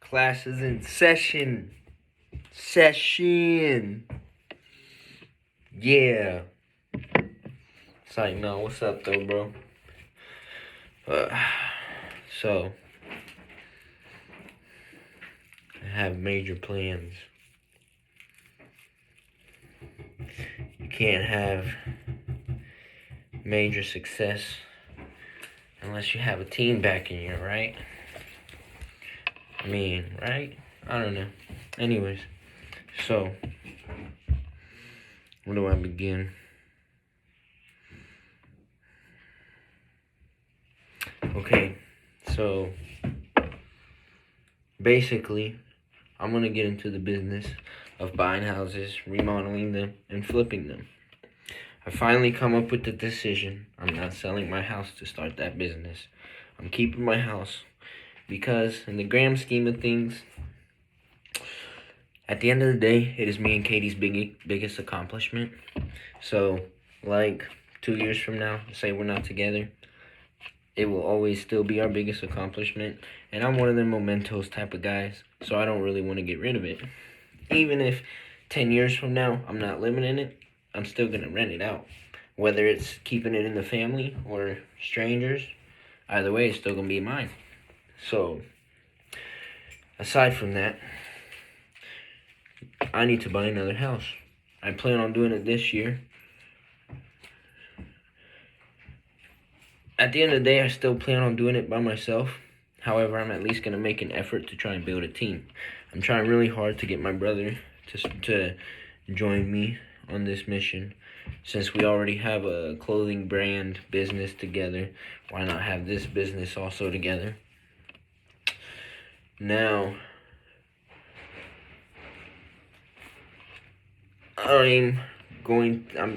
Classes in session. Session. Yeah. It's like, no, what's up, though, bro? So, I have major plans. You can't have major success unless you have a team backing you, right? I mean, right? I don't know. Anyways, so, where do I begin? Okay, so, basically, I'm going to get into the business of buying houses, remodeling them, and flipping them. I finally come up with the decision. I'm not selling my house to start that business. I'm keeping my house because in the grand scheme of things, at the end of the day, it is me and Katie's biggest accomplishment. So, like 2 years from now, say we're not together, it will always still be our biggest accomplishment. And I'm one of them mementos type of guys, so I don't really want to get rid of it. Even if 10 years from now, I'm not living in it, I'm still going to rent it out. Whether it's keeping it in the family or strangers, either way, it's still going to be mine. So, aside from that, I need to buy another house. I plan on doing it this year. At the end of the day, I still plan on doing it by myself. However, I'm at least going to make an effort to try and build a team. I'm trying really hard to get my brother to join me on this mission. Since we already have a clothing brand business together, why not have this business also together? Now,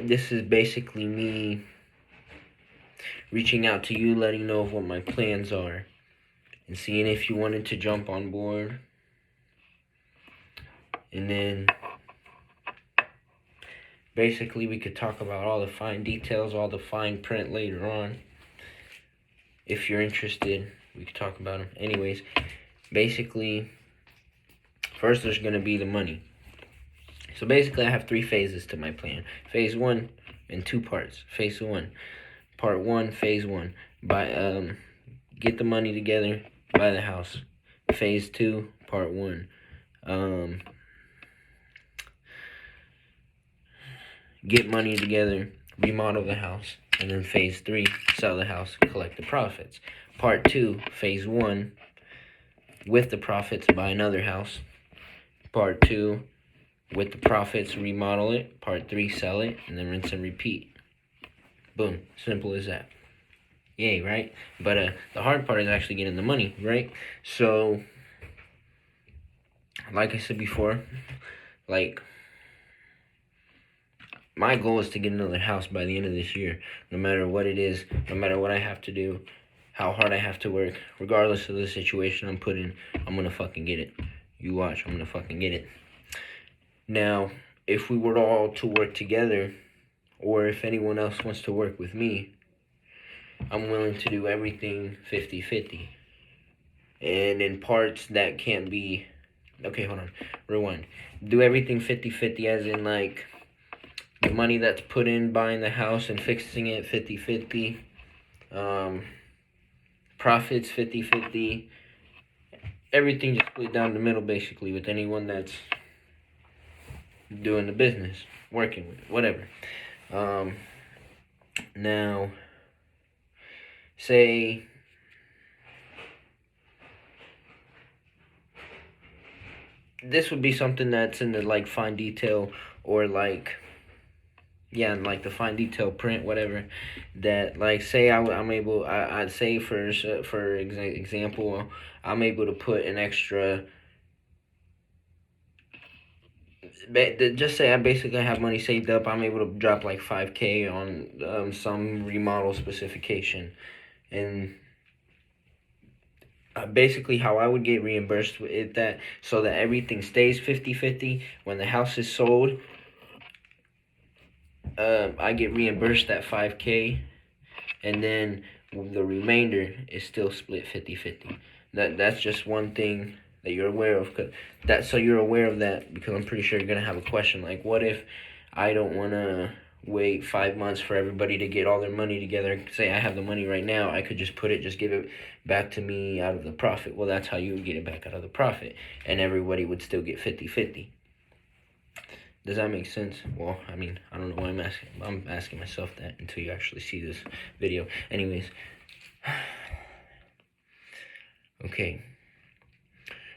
this is basically me reaching out to you, letting you know of what my plans are, and seeing if you wanted to jump on board. And then, basically, we could talk about all the fine details, all the fine print later on. If you're interested, we could talk about them. Anyways, basically, first there's going to be the money. So basically, I have 3 phases to my plan. Phase 1 in 2 parts. Phase 1. Part 1, phase 1. Get the money together, buy the house. Phase 2, part 1. Get money together, remodel the house. And then phase 3, sell the house, collect the profits. Part 2, phase 1, with the profits, buy another house. Part 2, with the profits, remodel it. Part 3, sell it, and then rinse and repeat. Boom. Simple as that. Yay, right? But the hard part is actually getting the money, right? So, like I said before, my goal is to get another house by the end of this year. No matter what it is, no matter what I have to do, how hard I have to work, regardless of the situation I'm put in, I'm going to fucking get it. You watch, I'm going to fucking get it. Now, if we were all to work together, or if anyone else wants to work with me, I'm willing to do everything 50-50. And in parts that can't be... Okay, hold on. Rewind. Do everything 50-50 as in, like, the money that's put in buying the house and fixing it 50-50. Profits 50-50. Everything just split down the middle, basically, with anyone that's doing the business, working with it, whatever. Now, say this would be something that's in the like fine detail or like the fine detail print, whatever. That like say I'd say for example, I'm able to put an extra. Just say I basically have money saved up. I'm able to drop like $5,000 on some remodel specification, and basically how I would get reimbursed with that, so that everything stays 50-50. When the house is sold, I get reimbursed that $5,000, and then the remainder is still split 50-50. That's just one thing that you're aware of. So you're aware of that, because I'm pretty sure you're gonna have a question like, what if I don't wanna wait 5 months for everybody to get all their money together? Say I have the money right now, I could just give it back to me out of the profit. Well, that's how you would get it back out of the profit, and everybody would still get 50-50. Does that make sense? Well, I mean, I don't know why I'm asking myself that until you actually see this video. Anyways. Okay.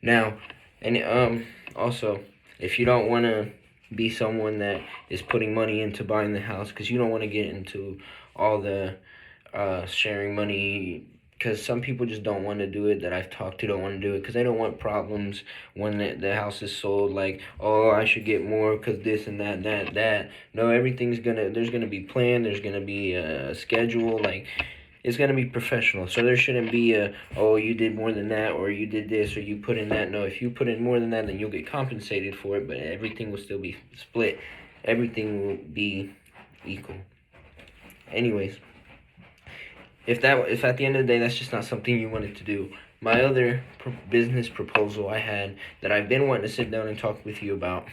Now, and also, if you don't want to be someone that is putting money into buying the house, because you don't want to get into all the sharing money, because some people just don't want to do it that I've talked to, don't want to do it because they don't want problems when the house is sold, like, oh, I should get more because this and that. No, there's going to be planned, there's going to be a schedule, like, it's going to be professional. So there shouldn't be oh, you did more than that, or you did this, or you put in that. No, if you put in more than that, then you'll get compensated for it, but everything will still be split. Everything will be equal. Anyways, if at the end of the day that's just not something you wanted to do, my other business proposal I had that I've been wanting to sit down and talk with you about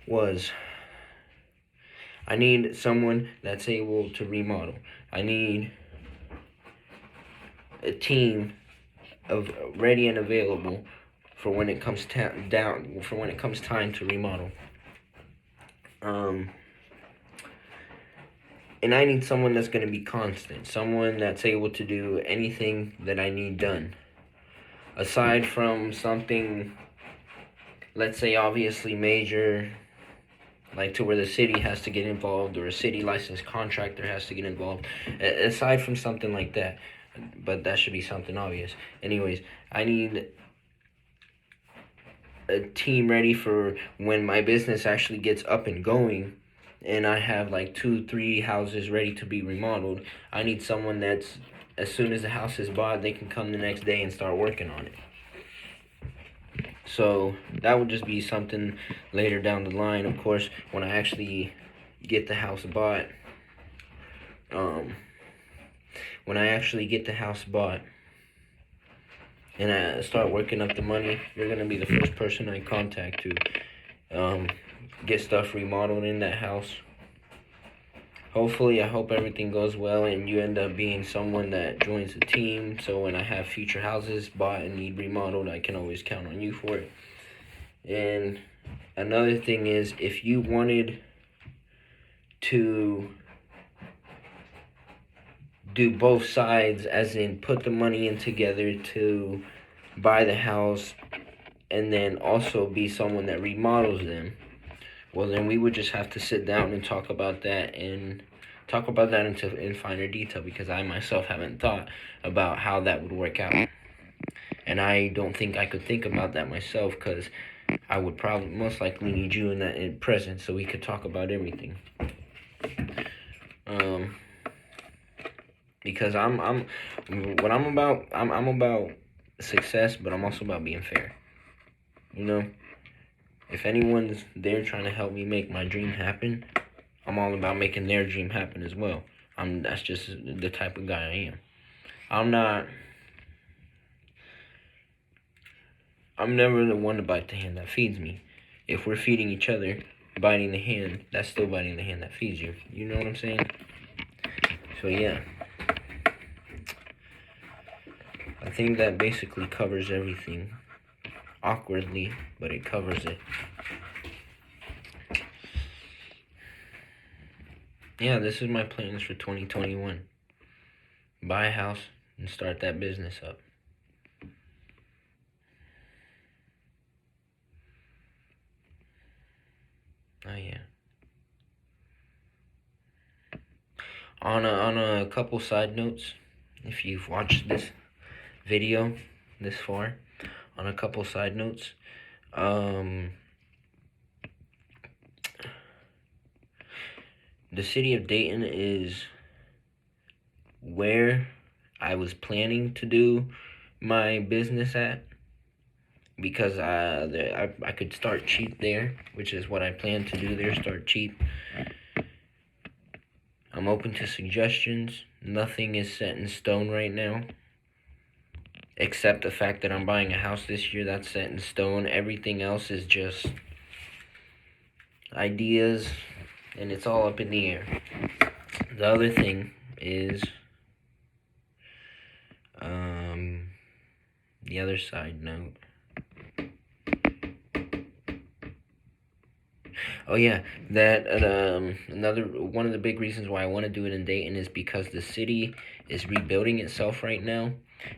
was, I need someone that's able to remodel. I need a team of ready and available for when it comes time to remodel. And I need someone that's going to be constant, someone that's able to do anything that I need done. Aside from something, let's say, obviously major, like to where the city has to get involved, or a city licensed contractor has to get involved. Aside from something like that, but that should be something obvious. Anyways, I need a team ready for when my business actually gets up and going, and I have like 2-3 houses ready to be remodeled. I need someone that's, as soon as the house is bought, they can come the next day and start working on it. So that would just be something later down the line, of course, when I actually get the house bought. And I start working up the money, you're going to be the first person I contact to get stuff remodeled in that house. Hopefully, I hope everything goes well and you end up being someone that joins the team, so when I have future houses bought and need remodeled, I can always count on you for it. And another thing is, if you wanted to do both sides, as in put the money in together to buy the house and then also be someone that remodels them, well, then we would just have to sit down and talk about that in finer detail, because I myself haven't thought about how that would work out. And I don't think I could think about that myself, because I would probably most likely need you in present so we could talk about everything. Because I'm about success, but I'm also about being fair. You know, if anyone's there trying to help me make my dream happen, I'm all about making their dream happen as well. That's just the type of guy I am. I'm never the one to bite the hand that feeds me. If we're feeding each other, biting the hand, that's still biting the hand that feeds you. You know what I'm saying? So yeah. I think that basically covers everything. Awkwardly, but it covers it. Yeah, this is my plans for 2021. Buy a house and start that business up. Oh yeah. On a couple side notes, if you've watched this video this far, on a couple side notes, the city of Dayton is where I was planning to do my business at, because I could start cheap there, which is what I plan to do there, start cheap. I'm open to suggestions. Nothing is set in stone right now. except the fact that I'm buying a house this year. That's set in stone. Everything else is just ideas, and it's all up in the air. The other thing is, the other side note. Oh yeah, that another one of the big reasons why I want to do it in Dayton is because the city is rebuilding itself right now,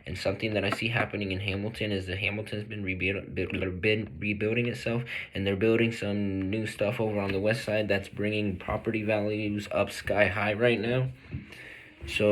and something that I see happening in Hamilton is that Hamilton's been rebuilding itself, and they're building some new stuff over on the west side that's bringing property values up sky high right now. So